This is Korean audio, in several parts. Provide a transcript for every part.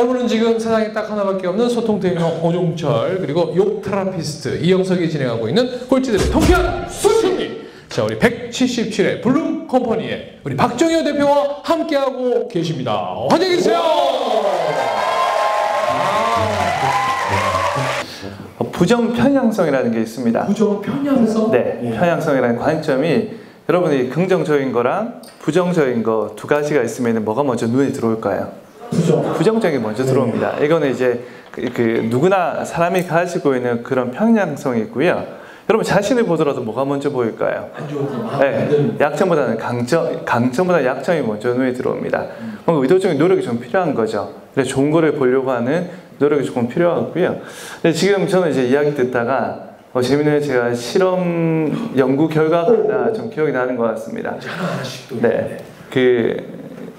여러분은 지금 세상에 딱 하나밖에 없는 소통 트레이너 오종철 그리고 욕 테라피스트 이영석이 진행하고 있는 꼴찌들의 통쾌한 수승리. 자, 우리 177회 블룸 컴퍼니의 우리 박정효 대표와 함께하고 계십니다. 환영해 주세요. 부정 편향성이라는 게 있습니다. 부정 편향성? 네, 편향성이라는 관점이 여러분이 긍정적인 거랑 부정적인 거 두 가지가 있으면 뭐가 먼저 눈에 들어올까요? 부정적인 게 먼저 들어옵니다. 이거는 이제 누구나 사람이 가지고 있는 그런 편향성이 있고요. 여러분 자신을 보더라도 뭐가 먼저 보일까요? 네, 약점보다는 강점보다 약점이 먼저 눈에 들어옵니다. 뭔가 의도적인 노력이 좀 필요한 거죠. 그래서 좋은 거를 보려고 하는 노력이 조금 필요하고요. 근데 지금 저는 이제 이야기 듣다가 재미있는 제가 실험 연구 결과가 하나 좀 기억이 나는 것 같습니다. 네,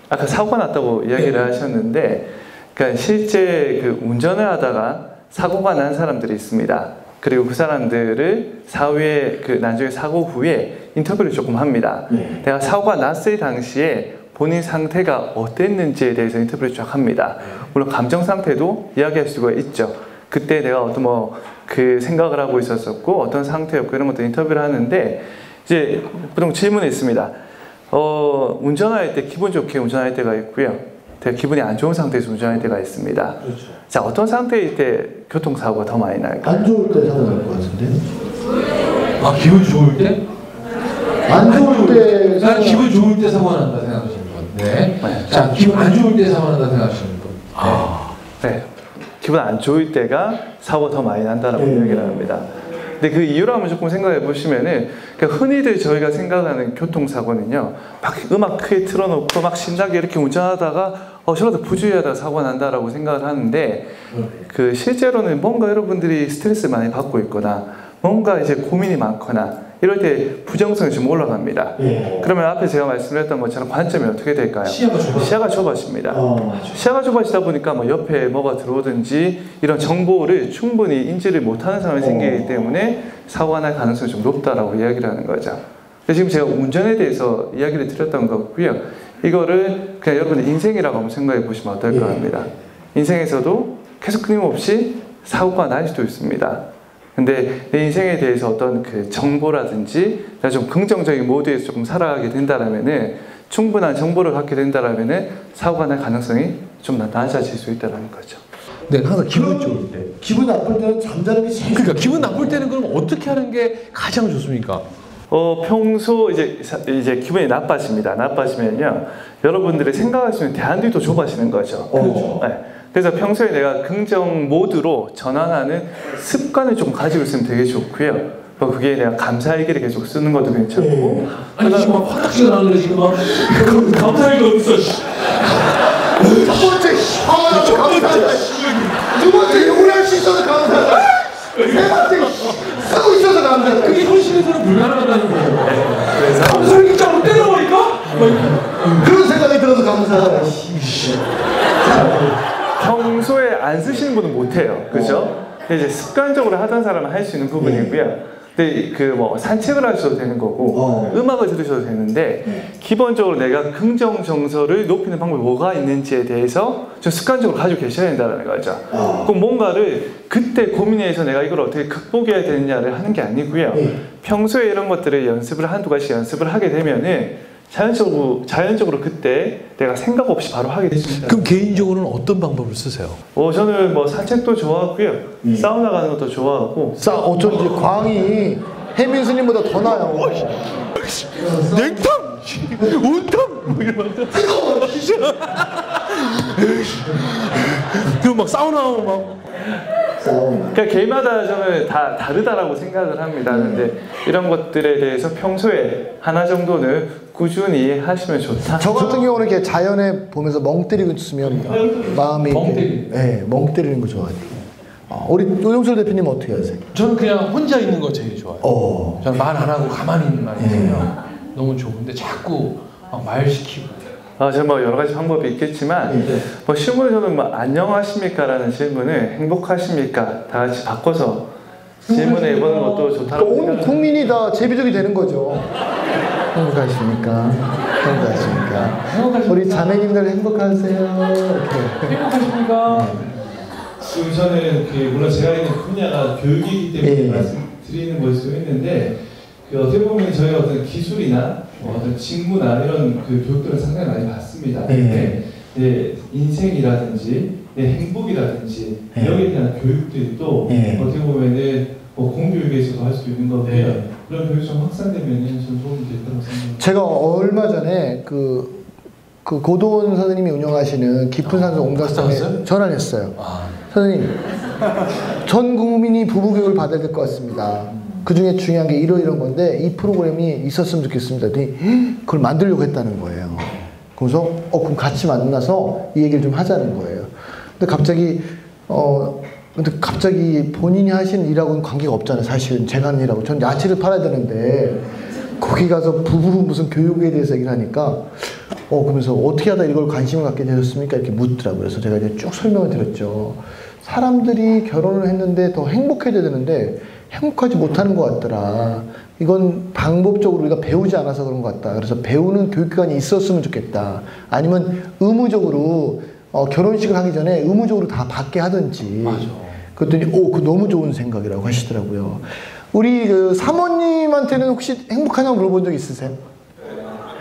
아까 사고가 났다고 이야기를 하셨는데, 그러니까 실제 운전을 하다가 사고가 난 사람들이 있습니다. 그리고 그 사람들을 사후에 나중에 사고 후에 인터뷰를 조금 합니다. 내가 사고가 났을 당시에 본인 상태가 어땠는지에 대해서 인터뷰를 쫙 합니다. 물론 감정 상태도 이야기할 수가 있죠. 그때 내가 어떤 생각을 하고 있었었고 어떤 상태였고 이런 것도 인터뷰를 하는데 이제 보통 질문이 있습니다. 운전할 때 기분 좋게 운전할 때가 있고요. 되게 기분이 안 좋은 상태에서 운전할 때가 있습니다. 그렇죠. 자, 어떤 상태일 때 교통사고가 더 많이 날까요? 안 좋을 때 사고 날 것 같은데? 아, 기분 좋을 때? 안 좋을 때 난 기분 좋을 때 사고가 난다 생각하시는 분. 네. 자, 기분 안 좋을 때 사고가 난다 생각하시는 분. 네. 기분 안 좋을 때가 사고가 더 많이 난다라고 이야기를 합니다. 근데 그 이유를 한번 조금 생각해 보시면은 흔히들 저희가 생각하는 교통사고는요, 막 음악 크게 틀어놓고 막 신나게 이렇게 운전하다가 저러다 부주의하다가 사고가 난다라고 생각을 하는데 실제로는 뭔가 여러분들이 스트레스를 많이 받고 있거나 뭔가 이제 고민이 많거나 이럴 때 부정성이 좀 올라갑니다. 그러면 앞에 제가 말씀드렸던 것처럼 관점이 어떻게 될까요? 시야가 좁아집니다. 시야가 좁아지다 보니까 옆에 뭐가 들어오든지 이런 정보를 충분히 인지를 못하는 상황이 생기기 때문에 사고가 날 가능성이 좀 높다라고 이야기를 하는 거죠. 지금 제가 운전에 대해서 이야기를 드렸던 거고요. 이거를 그냥 여러분의 인생이라고 한번 생각해 보시면 어떨까 합니다. 인생에서도 계속 끊임없이 사고가 날 수도 있습니다. 근데 내 인생에 대해서 어떤 정보라든지 내가 좀 긍정적인 모드에서 조금 살아가게 된다라면은 충분한 정보를 갖게 된다라면은 사고가 날 가능성이 좀 낮아질 수 있다는 거죠. 네, 항상 기분 좋을 때. 기분 나쁠 때는 잠자는 게 제일 그러니까 기분 나쁠 때는 그럼 어떻게 하는 게 가장 좋습니까? 평소 이제 기분이 나빠집니다. 나빠지면요, 여러분들이 생각할 수 있는 대안들이 더 좁아지는 거죠. 그렇죠. 네. 그래서 평소에 내가 긍정 모드로 전환하는 습관을 좀 가지고 있으면 되게 좋고요. 그게 내가 감사일기를 계속 쓰는 것도 괜찮고. 아니 지금 막 화딱지가 나는 거지 지금 막 감사일기 어딨어. 첫 번째 감사하다. 두 번째 요리할 수 있어서 감사하다. 세 번째 쓰고 있어서 감사하다. 그게 현실에서는 불가능하다는 거예요. 그래서 감사일기장으로 때려버릴까? 그런 생각이 들어서 감사하다. 평소에 안 쓰시는 분은 못해요, 그죠? 근데 이제 습관적으로 하던 사람은 할 수 있는 부분이고요. 근데 산책을 하셔도 되는 거고 음악을 들으셔도 되는데 기본적으로 내가 긍정 정서를 높이는 방법이 뭐가 있는지에 대해서 좀 습관적으로 가지고 계셔야 된다는 거죠. 그럼 뭔가를 그때 고민해서 내가 이걸 어떻게 극복해야 되느냐를 하는 게 아니고요. 평소에 이런 것들을 연습을 한두 가지 연습을 하게 되면은 자연적으로 그때 내가 생각 없이 바로 하게 됩니다. 그럼 개인적으로는 어떤 방법을 쓰세요? 저는 산책도 좋아하고요. 사우나 가는 것도 좋아하고. 어쩐지 광이 혜민 스님보다 더 나요. 냉탕! 온탕! 그럼 막 사우나하고 막. 그러니까 개인마다 저는 다 다르다라고 생각을 합니다. 근데 이런 것들에 대해서 평소에 하나 정도는 꾸준히 하시면 좋다. 저 같은 경우는 이렇게 자연에 보면서 멍 때리고 있으면 마음이 멍 때리는 거 좋아해요. 우리 오종철 대표님 어떻게 하세요? 저는 그냥 혼자 있는 거 제일 좋아해요. 저는 말 안 하고 가만히 있는 말이에요. 너무 좋은데 자꾸 막 말 시키고. 저는 여러 가지 방법이 있겠지만 질문을 저는 안녕하십니까 라는 질문을 행복하십니까 다 같이 바꿔서 질문해 보는 것도 좋다고 온 국민이 다 제비족이 되는 거죠. 행복하십니까? 행복하십니까? 우리 자매님들 행복하세요. 이렇게. 행복하십니까? 지금 저는 물론 제가 있는 분야가 교육이기 때문에 말씀드리는 걸 수도 있는데 어떻게 보면 저희가 어떤 기술이나 어떤 직무나 이런 교육들을 상당히 많이 받습니다. 근데 인생이라든지 내 행복이라든지 여기에 대한 교육들이 또 어떻게 보면은 공교육에서도 할 수 있는 거고요. 그런 교육이 좀 확산되면 좀 도움이 될 거라고 생각합니다. 제가 얼마 전에 그 고도원 선생님이 운영하시는 깊은 산소 온가스tam에 전화를 했어요. 선생님, 전 국민이 부부교육을 받아야 될 것 같습니다. 그 중에 중요한 게 이런 건데 이 프로그램이 있었으면 좋겠습니다. 그걸 만들려고 했다는 거예요. 그래서 그럼 같이 만나서 이 얘기를 좀 하자는 거예요. 근데 갑자기 본인이 하시는 일하고는 관계가 없잖아요. 사실은 제가 하는 일하고. 전 야채를 팔아야 되는데 거기 가서 부부 무슨 교육에 대해서 얘기를 하니까 그러면서 어떻게 하다 이걸 관심을 갖게 되셨습니까? 이렇게 묻더라고요. 그래서 제가 이제 쭉 설명을 드렸죠. 사람들이 결혼을 했는데 더 행복해져야 되는데 행복하지 못하는 것 같더라. 이건 방법적으로 우리가 배우지 않아서 그런 것 같다. 그래서 배우는 교육기관이 있었으면 좋겠다. 아니면 의무적으로 결혼식을 하기 전에 의무적으로 다 받게 하든지. 맞아. 그랬더니 그거 너무 좋은 생각이라고 하시더라고요. 우리 사모님한테는 혹시 행복하냐고 물어본 적 있으세요?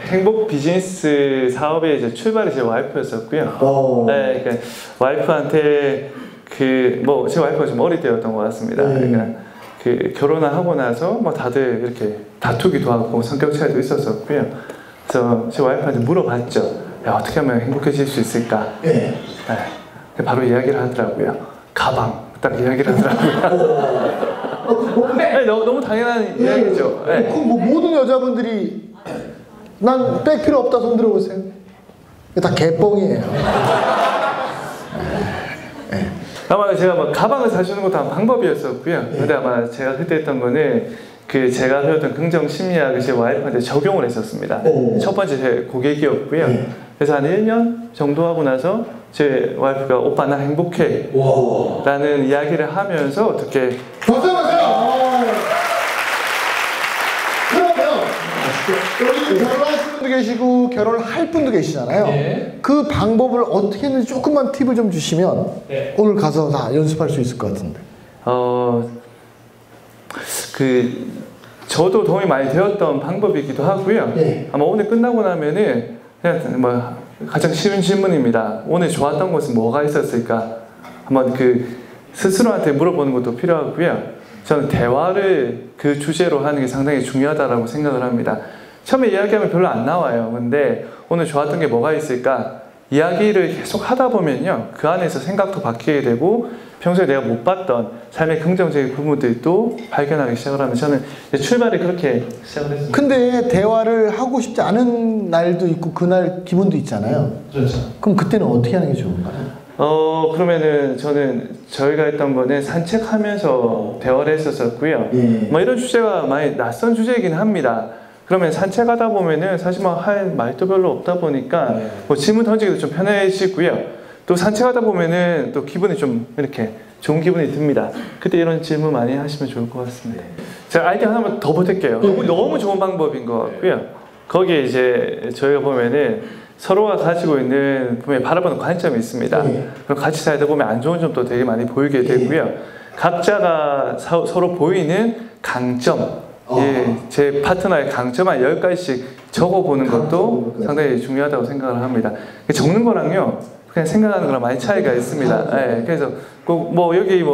행복 비즈니스 사업의 이제 출발이 제 와이프였었고요. 네, 그러니까 와이프한테 제 와이프가 좀 어릴 때였던 것 같습니다. 그러니까 결혼을 하고 나서 다들 이렇게 다투기도 하고 성격 차이도 있었었고요. 그래서 제 와이프한테 물어봤죠. 야, 어떻게 하면 행복해질 수 있을까? 네. 바로 이야기를 하더라고요. 가방. 딱 이야기를 하더라고요. 네, 너무 당연한 이야기죠. 네. 모든 여자분들이 난 백 필요 없다 손 들어보세요. 다 개뻥이에요. 아마 제가 가방을 사주는 것도 한 방법이었었고요. 근데 아마 제가 그때 했던 거는 제가 배웠던 긍정 심리학을 제 와이프한테 적용을 했었습니다. 첫 번째 제 고객이었고요. 그래서 한 1년 정도 하고 나서 제 와이프가 오빠 나 행복해 라는 이야기를 하면서 어떻게 박수하세요. 그러면 여기 결혼하신 분도 계시고 결혼을 할 분도 계시잖아요. 네. 그 방법을 어떻게 했는지 조금만 팁을 좀 주시면 오늘 가서 다 연습할 수 있을 것 같은데. 저도 도움이 많이 되었던 방법이기도 하고요. 아마 오늘 끝나고 나면은 그냥 가장 쉬운 질문입니다. 오늘 좋았던 것은 뭐가 있었을까? 한번 스스로한테 물어보는 것도 필요하고요. 저는 대화를 그 주제로 하는 게 상당히 중요하다고 생각을 합니다. 처음에 이야기하면 별로 안 나와요. 근데 오늘 좋았던 게 뭐가 있을까? 이야기를 계속 하다 보면요. 그 안에서 생각도 바뀌게 되고 평소에 내가 못 봤던 삶의 긍정적인 부분들도 발견하기 시작을 하면 저는 출발이 그렇게 시작을 했습니다. 근데 대화를 하고 싶지 않은 날도 있고 그날 기분도 있잖아요. 그렇죠. 그럼 그때는 어떻게 하는 게 좋은가요? 그러면은 저희가 했던 거는 산책하면서 대화를 했었었고요. 이런 주제가 많이 낯선 주제이긴 합니다. 그러면 산책하다 보면은 사실 할 말도 별로 없다 보니까 질문 던지기도 좀 편해지고요. 또 산책하다 보면은 또 기분이 좀 이렇게 좋은 기분이 듭니다. 그때 이런 질문 많이 하시면 좋을 것 같습니다. 제가 아이디어 하나만 더 보탤게요. 너무 좋은 방법인 것 같고요. 거기에 이제 저희가 보면은 서로가 가지고 있는 분명히 바라보는 관점이 있습니다. 그럼 같이 살다 보면 안 좋은 점도 되게 많이 보이게 되고요. 각자가 서로 보이는 강점, 제 파트너의 강점 한 10가지씩 적어보는 것도 상당히 중요하다고 생각을 합니다. 적는 거랑요 그냥 생각하는 거랑 많이 차이가 있습니다. 그래서 꼭 여기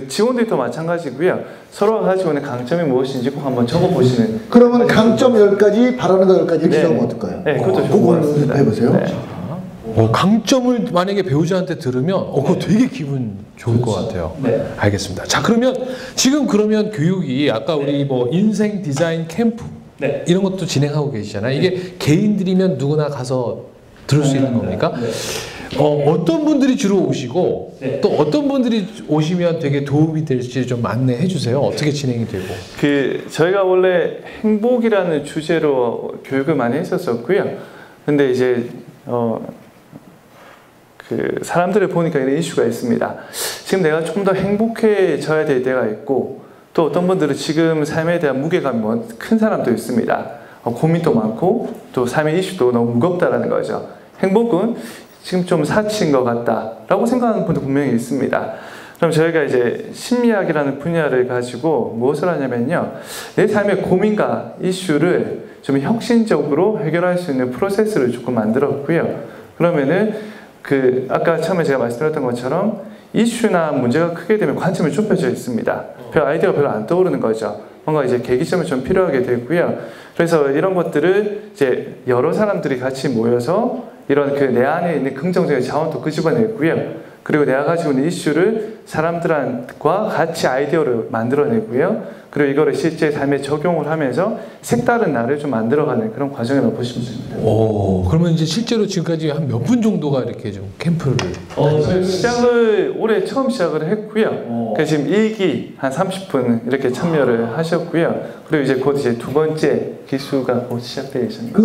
지원들도 마찬가지고요. 서로가 가지고 있는 강점이 무엇인지 꼭 한번 적어보시는. 그러면 강점 10가지, 바라는 거 10가지 이렇게 적으면 어떨까요? 네, 그것도 좋은 것 같습니다. 해보세요. 강점을 만약에 배우자한테 들으면 그거 되게 기분 좋을 것 같아요. 알겠습니다. 자, 그러면 지금 교육이 아까 우리 인생 디자인 캠프 이런 것도 진행하고 계시잖아요. 이게 개인들이면 누구나 가서 들을 수 있는 겁니까? 어떤 분들이 주로 오시고 또 어떤 분들이 오시면 되게 도움이 될지 좀 안내해 주세요. 어떻게 진행이 되고? 저희가 원래 행복이라는 주제로 교육을 많이 했었었고요. 근데 이제 사람들을 보니까 이런 이슈가 있습니다. 지금 내가 좀 더 행복해져야 될 때가 있고 또 어떤 분들은 지금 삶에 대한 무게감이 큰 사람도 있습니다. 고민도 많고 또 삶의 이슈도 너무 무겁다라는 거죠. 행복은 지금 좀 사치인 것 같다라고 생각하는 분도 분명히 있습니다. 그럼 저희가 이제 심리학이라는 분야를 가지고 무엇을 하냐면요, 내 삶의 고민과 이슈를 좀 혁신적으로 해결할 수 있는 프로세스를 조금 만들었고요. 그러면은 아까 처음에 제가 말씀드렸던 것처럼 이슈나 문제가 크게 되면 관점이 좁혀져 있습니다. 아이디어가 별로 안 떠오르는 거죠. 뭔가 이제 계기점이 좀 필요하게 되고요. 그래서 이런 것들을 이제 여러 사람들이 같이 모여서 이런 내 안에 있는 긍정적인 자원도 끄집어내고요. 그리고 내가 가지고 있는 이슈를 사람들과 같이 아이디어를 만들어내고요. 그리고 이거를 실제 삶에 적용을 하면서 색다른 나를 좀 만들어가는 그런 과정이라고 보시면 됩니다. 오, 그러면 이제 실제로 지금까지 한 몇 분 정도가 이렇게 좀 캠프를? 시작을 올해 처음 시작을 했고요. 그래서 지금 1기 한 30분 이렇게 참여를 하셨고요. 그리고 이제 곧 이제 두 번째 기수가 곧 시작되겠습니다.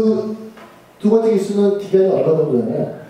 두 번째 기수는 기간이 얼마 정도 되나요?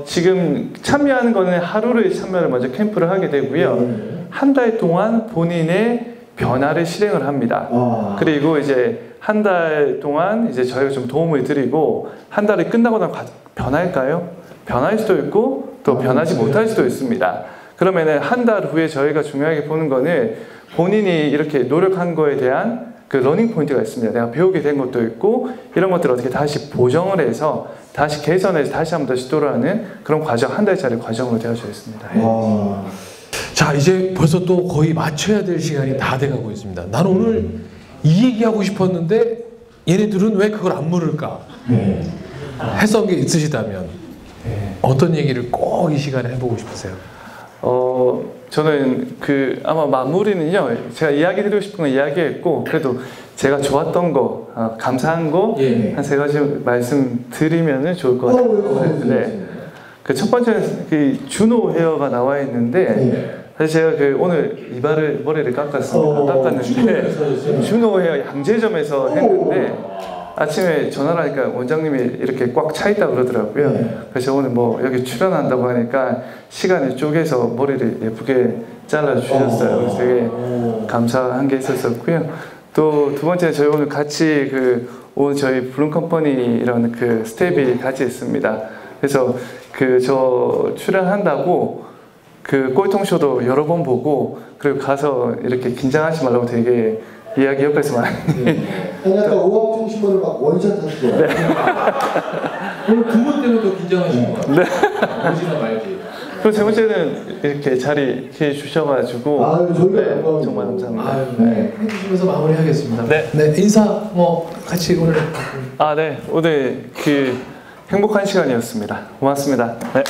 지금 참여하는 거는 하루를 참여를 먼저 캠프를 하게 되고요. 한 달 동안 본인의 변화를 실행을 합니다. 그리고 이제 한 달 동안 이제 저희가 좀 도움을 드리고, 한 달이 끝나고 나면 변할까요? 변할 수도 있고 또 변하지 못할 수도 있습니다. 그러면은 한 달 후에 저희가 중요하게 보는 거는 본인이 이렇게 노력한 거에 대한 러닝 포인트가 있습니다. 내가 배우게 된 것도 있고, 이런 것들을 어떻게 다시 보정을 해서 다시 개선해서 다시 한번 더 시도를 하는 그런 과정, 한 달짜리 과정으로 되어져 있습니다. 자, 이제 벌써 또 거의 맞춰야 될 시간이 다 돼가고 있습니다. 나는 오늘 이 얘기하고 싶었는데 얘네들은 왜 그걸 안 물을까? 했던 게 있으시다면 어떤 얘기를 꼭 이 시간에 해보고 싶으세요? 저는 아마 마무리는요, 제가 이야기 드리고 싶은 건 이야기했고, 그래도 제가 좋았던 거, 감사한 거 한 3가지 말씀드리면 좋을 것 같아요. 네. 첫 번째는 준호 헤어가 나와 있는데, 사실 제가 오늘 머리를 깎았는데 준호 헤어 양재점에서 했는데, 아침에 전화를 하니까 원장님이 이렇게 꽉 차 있다고 그러더라고요. 그래서 오늘 여기 출연한다고 하니까 시간을 쪼개서 머리를 예쁘게 잘라주셨어요. 그래서 되게 감사한 게 있었었고요. 또 두 번째는 저희 오늘 같이 온 저희 블룸컴퍼니라는 스텝이 같이 있습니다. 그래서 저 출연한다고 꼴통쇼도 여러 번 보고, 그리고 가서 이렇게 긴장하지 말라고 되게 이야기 옆에서 많이. 약간 오합 중심으로 막 원샷 하시죠. 오늘 두 번째는 더 긴장하신 것 같아요. 오지나 말지. 그리고 세 번째는 이렇게 자리 해 주셔가지고 저희가 정말 감사합니다. 해주시면서 마무리하겠습니다. 네. 인사 같이 오늘. 네, 오늘 행복한 시간이었습니다. 고맙습니다. 네.